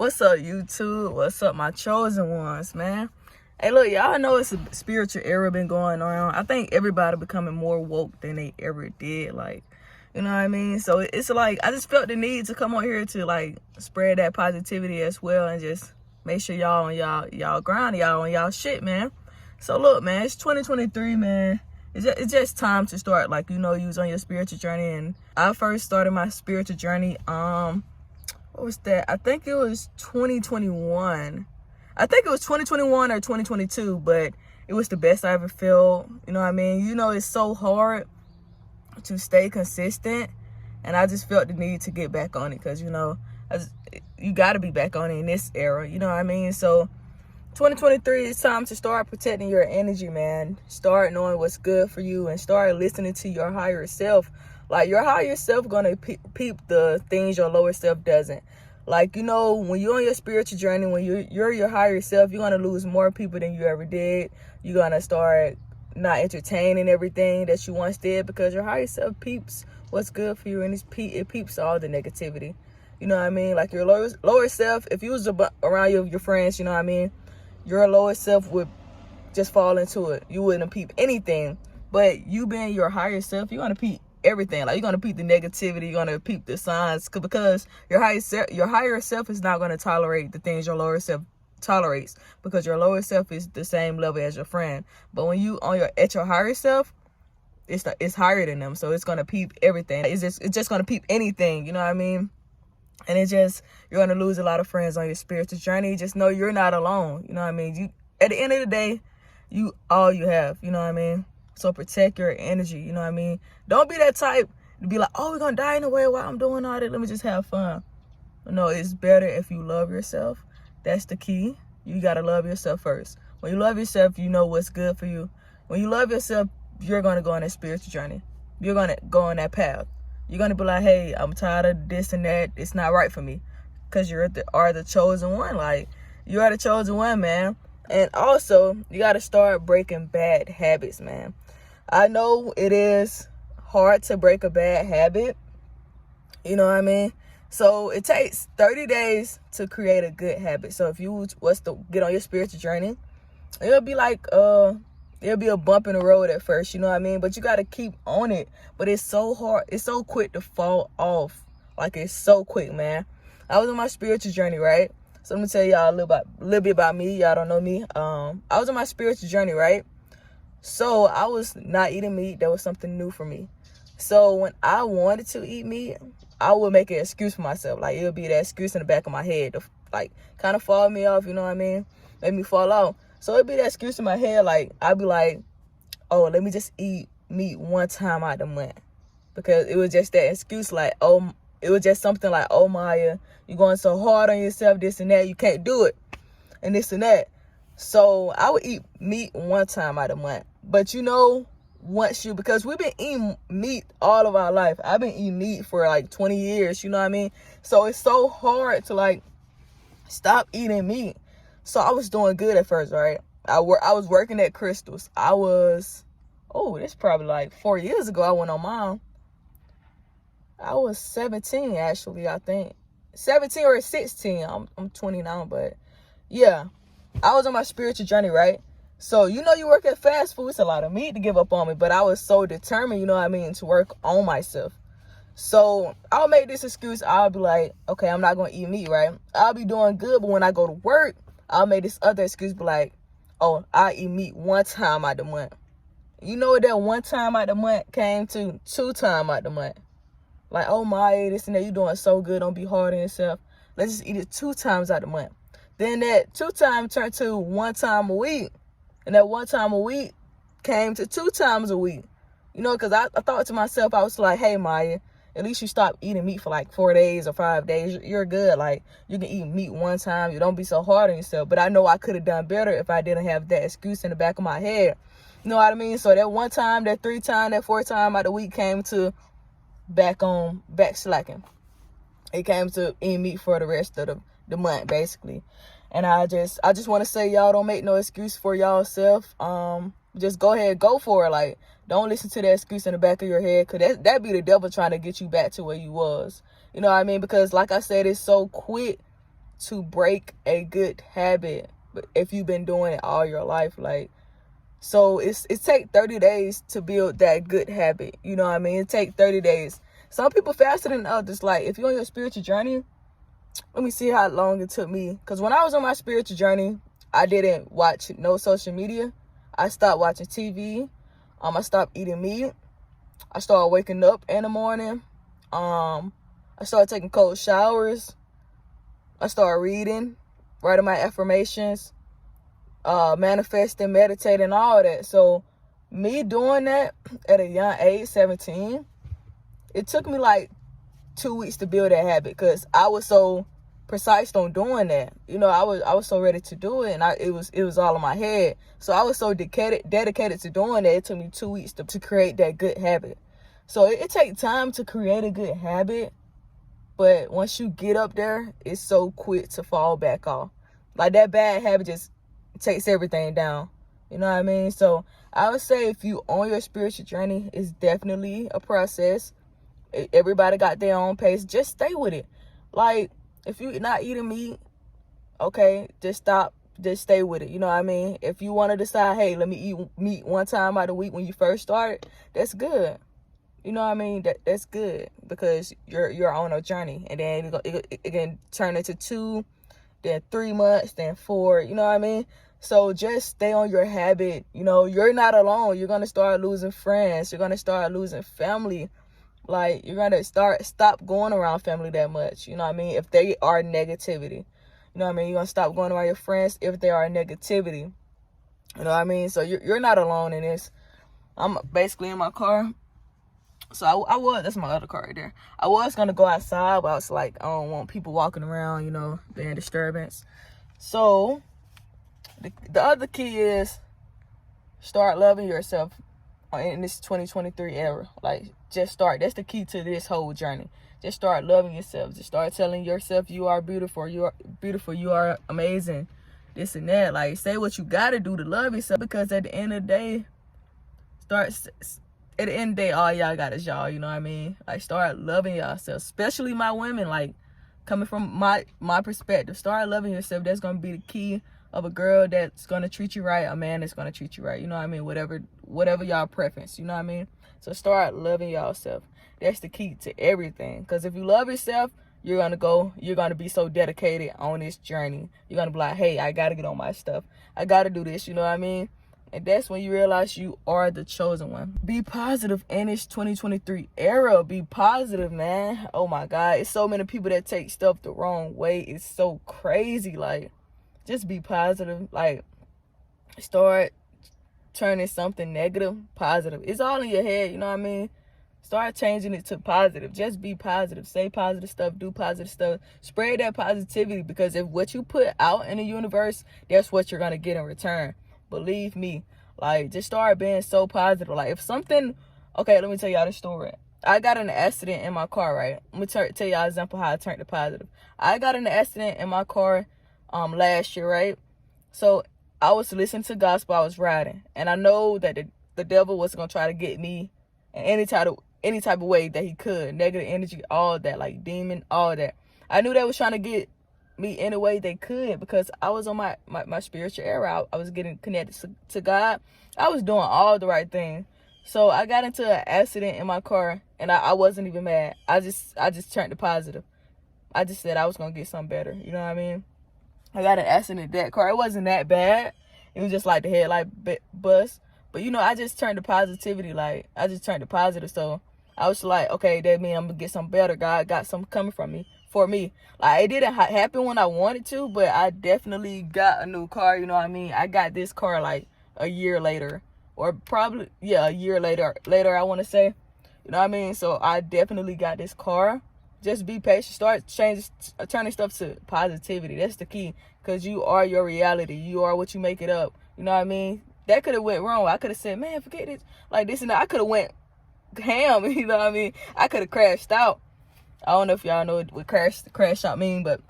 What's up, YouTube? What's up, my chosen ones, man? Hey, look, y'all know it's a spiritual era been going on. I think everybody becoming more woke than they ever did. Like, you know what I mean? So it's like, I just felt the need to come on here to, like, spread that positivity as well and just make sure y'all on y'all grind, y'all on y'all shit, man. So, look, man, it's 2023, man. It's just time to start, like, use on your spiritual journey. And I first started my spiritual journey, what was that? I think it was 2021. I think it was 2021 or 2022, but it was the best I ever felt. You know what I mean? It's so hard to stay consistent, and I just felt the need to get back on it because, you got to be back on it in this era. You know what I mean? So 2023, it's time to start protecting your energy, man. Start knowing what's good for you and start listening to your higher self. Like, your higher self gonna peep the things your lower self doesn't. Like, when you're on your spiritual journey, when you're your higher self, you're gonna lose more people than you ever did. You're gonna start not entertaining everything that you once did because your higher self peeps what's good for you, and it peeps all the negativity. You know what I mean? Like, your lower self, if you was around your friends, you know what I mean, your lower self would just fall into it. You wouldn't peep anything. But you being your higher self, you're gonna peep everything. Like, you're gonna peep the negativity, you're gonna peep the signs, because your higher self is not gonna tolerate the things your lower self tolerates, because your lower self is the same level as your friend. But when you at your higher self, it's higher than them, so it's gonna peep everything. It's just gonna peep anything. You know what I mean? And you're gonna lose a lot of friends on your spiritual journey. Just know you're not alone. You know what I mean? At the end of the day, you all you have. You know what I mean? So protect your energy, you know what I mean? Don't be that type to be like, oh, we're going to die anyway while I'm doing all that. Let me just have fun. No, it's better if you love yourself. That's the key. You got to love yourself first. When you love yourself, you know what's good for you. When you love yourself, you're going to go on that spiritual journey. You're going to go on that path. You're going to be like, hey, I'm tired of this and that. It's not right for me. Because you are the chosen one. Like, you are the chosen one, man. And also, you got to start breaking bad habits, man. I know it is hard to break a bad habit. You know what I mean? So it takes 30 days to create a good habit. So if you was to get on your spiritual journey, it'll be like, it'll be a bump in the road at first, you know what I mean? But you got to keep on it. But it's so hard. It's so quick to fall off. Like, it's so quick, man. I was on my spiritual journey, right? So let me tell y'all a little bit about me. Y'all don't know me. I was on my spiritual journey, right? So I was not eating meat. That was something new for me. So when I wanted to eat meat, I would make an excuse for myself. Like, it would be that excuse in the back of my head to, like, kind of fall me off, you know what I mean? Make me fall off. So it'd be that excuse in my head. Like, I'd be like, oh, let me just eat meat one time out the month. Because it was just that excuse, like, oh, it was just something like, oh, Maya, you're going so hard on yourself, this and that, you can't do it, and this and that. So I would eat meat one time out of the month. But because we've been eating meat all of our life. I've been eating meat for like 20 years, you know what I mean? So it's so hard to, like, stop eating meat. So I was doing good at first, right? I was working at Crystals. This probably like 4 years ago I went on mine. I was 17, actually, I think. 17 or 16. I'm 20 now, but yeah. I was on my spiritual journey, right? So, you work at fast food, it's a lot of meat to give up on me, but I was so determined, you know what I mean, to work on myself. So I'll make this excuse. I'll be like, okay, I'm not going to eat meat, right? I'll be doing good, but when I go to work, I'll make this other excuse, be like, oh, I eat meat one time out the month. You know what that one time out the month came to? 2 times out the month. Like, oh my, this and that, you doing so good, don't be hard on yourself. Let's just eat it 2 times out the month. Then that 2 times turned to 1 time a week. And that 1 time a week came to 2 times a week. Because I thought to myself, I was like, hey, Maya, at least you stop eating meat for like 4 days or 5 days. You're good. Like, you can eat meat one time. You don't be so hard on yourself. But I know I could have done better if I didn't have that excuse in the back of my head. You know what I mean? So that 1 time, that 3 time, that 4 time out the week came to back slacking. It came to eating meat for the rest of the month, basically. And I just want to say, y'all don't make no excuse for y'all self. Just go ahead, go for it. Like, don't listen to that excuse in the back of your head, because that be the devil trying to get you back to where you was. You know what I mean? Because like I said, it's so quick to break a good habit if you've been doing it all your life. Like, so it take 30 days to build that good habit. You know what I mean? It take 30 days. Some people faster than others. Like, if you're on your spiritual journey, let me see how long it took me. Because when I was on my spiritual journey, I didn't watch no social media. I stopped watching TV. I stopped eating meat. I started waking up in the morning. I started taking cold showers. I started reading, writing my affirmations, manifesting, meditating, all that. So me doing that at a young age, 17, it took me like 2 weeks to build that habit, because I was so precise on doing that. You know, I was so ready to do it, and it was all in my head. So I was so dedicated to doing that. It took me 2 weeks to create that good habit. So it takes time to create a good habit, but once you get up there, it's so quick to fall back off. Like, that bad habit just takes everything down. You know what I mean? So I would say, if you on your spiritual journey, it's definitely a process. Everybody got their own pace. Just stay with it. Like, if you're not eating meat, okay, just stop. Just stay with it. You know what I mean? If you want to decide, hey, let me eat meat one time out of the week when you first start, that's good. You know what I mean? That's good, because you're on a journey, and then it can turn into 2, then 3 months, then 4. You know what I mean? So just stay on your habit. You know, you're not alone. You're gonna start losing friends. You're gonna start losing family. Like, you're gonna stop going around family that much. You know what I mean? If they are negativity, you know what I mean? You're gonna stop going around your friends if they are negativity. You know what I mean? So you're not alone in this. I'm basically in my car. So I was, that's my other car right there. I was going to go outside, but I was like, I don't want people walking around, you know, being disturbance. So the other key is start loving yourself in this 2023 era. Like, just start. That's the key to this whole journey. Just start loving yourself. Just start telling yourself you are beautiful. You are beautiful. You are amazing. This and that. Like, say what you got to do to love yourself, because at the end of the day, at the end of the day, all y'all got is y'all, you know what I mean? Like, start loving yourself, especially my women. Like, coming from my perspective, start loving yourself. That's going to be the key of a girl that's going to treat you right, a man that's going to treat you right, you know what I mean? Whatever y'all preference, you know what I mean? So start loving yourself. That's the key to everything, because if you love yourself, you're going to be so dedicated on this journey. You're going to be like, hey, I got to get on my stuff. I got to do this, you know what I mean? And that's when you realize you are the chosen one. Be positive in this 2023 era. Be positive, man. Oh my God. It's so many people that take stuff the wrong way. It's so crazy. Like, just be positive. Like, start turning something negative positive. It's all in your head, you know what I mean? Start changing it to positive. Just be positive. Say positive stuff. Do positive stuff. Spread that positivity, because if what you put out in the universe, that's what you're going to get in return. Believe me. Like, just start being so positive. Like, if something, okay, let me tell y'all the story. I got in an accident in my car, right? Let me tell y'all an example how I turned to positive. I got in an accident in my car last year, right? So I was listening to gospel, I was riding, and I know that the devil was gonna try to get me in any type of way that he could. Negative energy, all that, like demon, all that. I knew they was trying to get me any way they could, because I was on my spiritual era. I was getting connected to God. I was doing all the right things. So I got into an accident in my car, and I wasn't even mad. I just turned to positive. I just said I was gonna get something better. You know what I mean? I got an accident in that car. It wasn't that bad. It was just like the headlight bust. But you know, I just turned to positivity. Like, I just turned to positive. So I was like, okay, that means I'm gonna get something better. God got something coming for me. Like, it didn't happen when I wanted to, but I definitely got a new car. You know what I mean? I got this car like a year later, or probably, yeah, a year later, I want to say. You know what I mean? So I definitely got this car. Just be patient. Start turning stuff to positivity. That's the key, because you are your reality. You are what you make it up. You know what I mean? That could have went wrong. I could have said, man, forget this. Like, this and that. I could have went ham. You know what I mean? I could have crashed out. I don't know if y'all know what crash out mean, but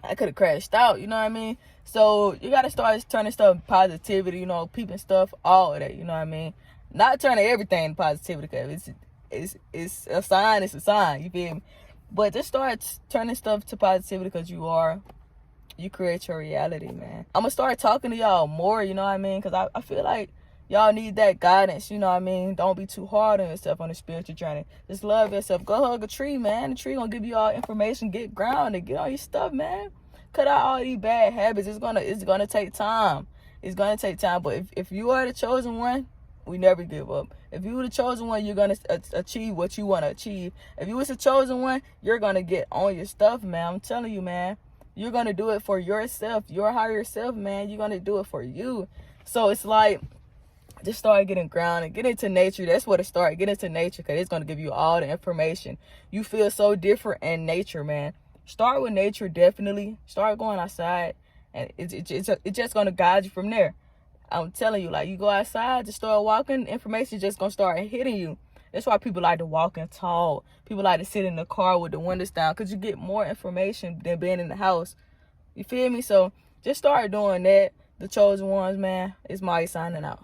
I could have crashed out. You know what I mean? So you got to start turning stuff positivity, you know, peeping stuff, all of that. You know what I mean? Not turning everything to positivity, because it's a sign. It's a sign. You feel me? But just start turning stuff to positivity, because you are You create your reality, man. I'm gonna start talking to y'all more, you know what I mean? Because I feel like y'all need that guidance, you know what I mean? Don't be too hard on yourself on the spiritual journey. Just love yourself. Go hug a tree, man. The tree gonna give you all information. Get grounded. Get all your stuff, man. Cut out all these bad habits. It's gonna take time. It's gonna take time. But if you are the chosen one, we never give up. If you were the chosen one, you're gonna achieve what you want to achieve. If you was the chosen one, you're gonna get on your stuff, man. I'm telling you, man. You're gonna do it for yourself, your higher self, man. You're gonna do it for you. So it's like, just start getting grounded, get into nature. That's what it starts. Get into nature, because it's gonna give you all the information. You feel so different in nature, man. Start with nature, definitely. Start going outside, and it's just gonna guide you from there. I'm telling you, like, you go outside, just start walking, information just gonna start hitting you. That's why people like to walk and talk. People like to sit in the car with the windows down, because you get more information than being in the house. You feel me? So just start doing that. The chosen ones, man. It's Maya signing out.